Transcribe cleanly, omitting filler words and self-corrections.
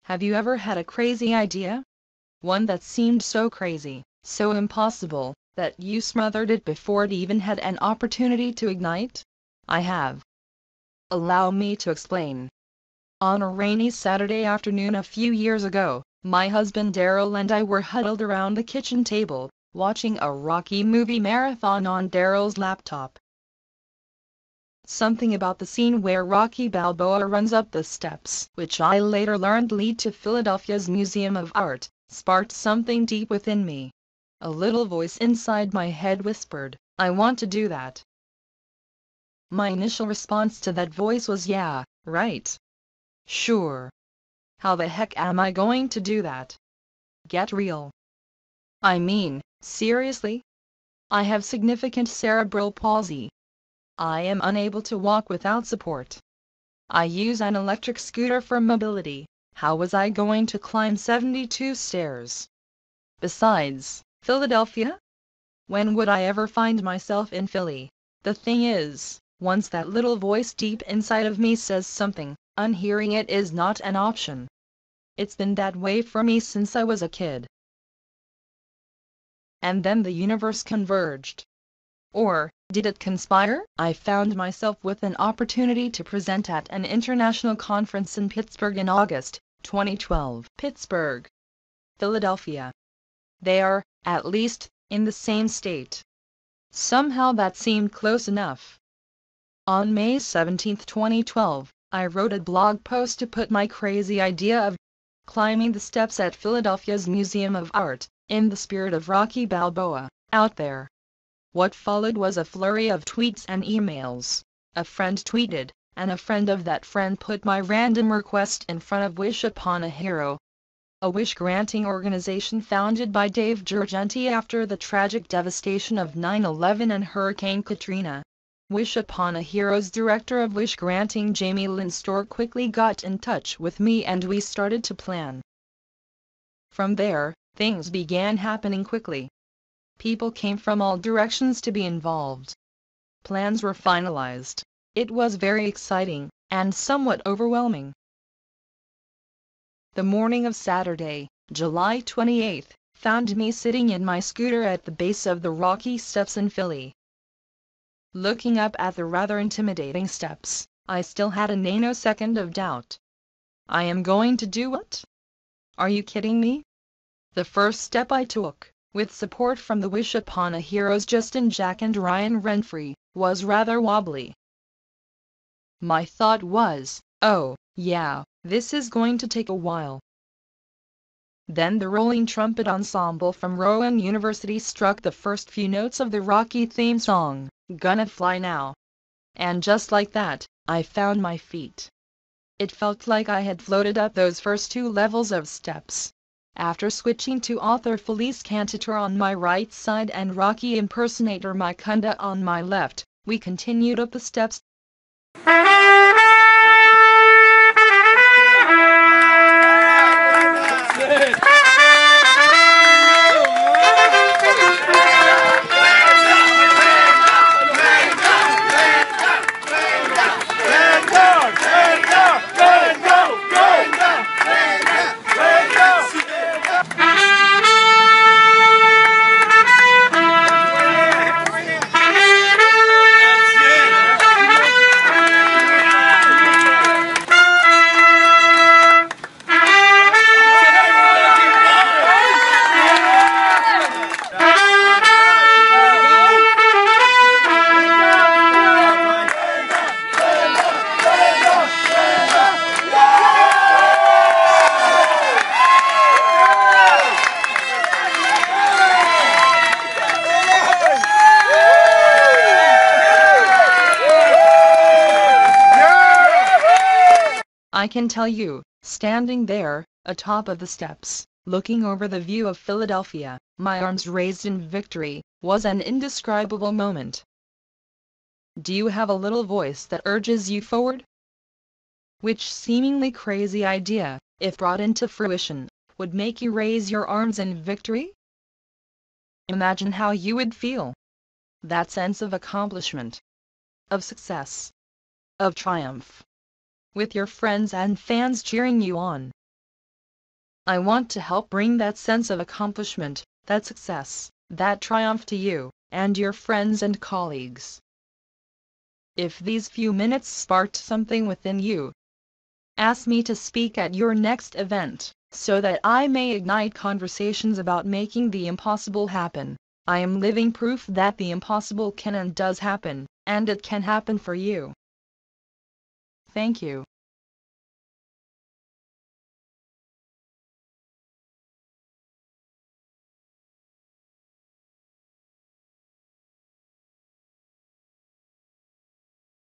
Have you ever had a crazy idea? One that seemed so crazy, so impossible, that you smothered it before it even had an opportunity to ignite? I have. Allow me to explain. On a rainy Saturday afternoon a few years ago, my husband Daryl and I were huddled around the kitchen table, watching a Rocky movie marathon on Daryl's laptop. Something about the scene where Rocky Balboa runs up the steps, which I later learned lead to Philadelphia's Museum of Art, sparked something deep within me. A little voice inside my head whispered, "I want to do that." My initial response to that voice was, "Yeah, right. Sure. How the heck am I going to do that? Get real. I mean, seriously? I have significant cerebral palsy. I am unable to walk without support. I use an electric scooter for mobility. How was I going to climb 72 stairs? Besides, Philadelphia? When would I ever find myself in Philly? The thing is, once that little voice deep inside of me says something, unhearing it is not an option. It's been that way for me since I was a kid. And then the universe converged. Or, did it conspire? I found myself with an opportunity to present at an international conference in Pittsburgh in August 2012. Pittsburgh, Philadelphia. They are, at least, in the same state. Somehow that seemed close enough. On May 17, 2012, I wrote a blog post to put my crazy idea of climbing the steps at Philadelphia's Museum of Art, in the spirit of Rocky Balboa, out there. What followed was a flurry of tweets and emails. A friend tweeted, and a friend of that friend put my random request in front of Wish Upon a Hero, a wish-granting organization founded by Dave Gergenti after the tragic devastation of 9/11 and Hurricane Katrina. Wish Upon a Hero's director of wish-granting Jamie Linstor quickly got in touch with me and we started to plan. From there, things began happening quickly. People came from all directions to be involved. Plans were finalized. It was very exciting, and somewhat overwhelming. The morning of Saturday, July 28, found me sitting in my scooter at the base of the Rocky Steps in Philly. Looking up at the rather intimidating steps, I still had a nanosecond of doubt. I am going to do what? Are you kidding me? The first step I took, with support from the Wish Upon a Hero's Justin Jack and Ryan Renfrey, was rather wobbly. My thought was, oh, yeah, this is going to take a while. Then the Rolling Trumpet Ensemble from Rowan University struck the first few notes of the Rocky theme song, "Gonna Fly Now." And just like that, I found my feet. It felt like I had floated up those first 2 levels of steps. After switching to author Felice Cantator on my right side and Rocky impersonator Mike Kunda on my left, we continued up the steps. I can tell you, standing there, atop of the steps, looking over the view of Philadelphia, my arms raised in victory, was an indescribable moment. Do you have a little voice that urges you forward? Which seemingly crazy idea, if brought into fruition, would make you raise your arms in victory? Imagine how you would feel. That sense of accomplishment, of success, of triumph, with your friends and fans cheering you on. I want to help bring that sense of accomplishment, that success, that triumph to you, and your friends and colleagues. If these few minutes sparked something within you, ask me to speak at your next event, so that I may ignite conversations about making the impossible happen. I am living proof that the impossible can and does happen, and it can happen for you. Thank you.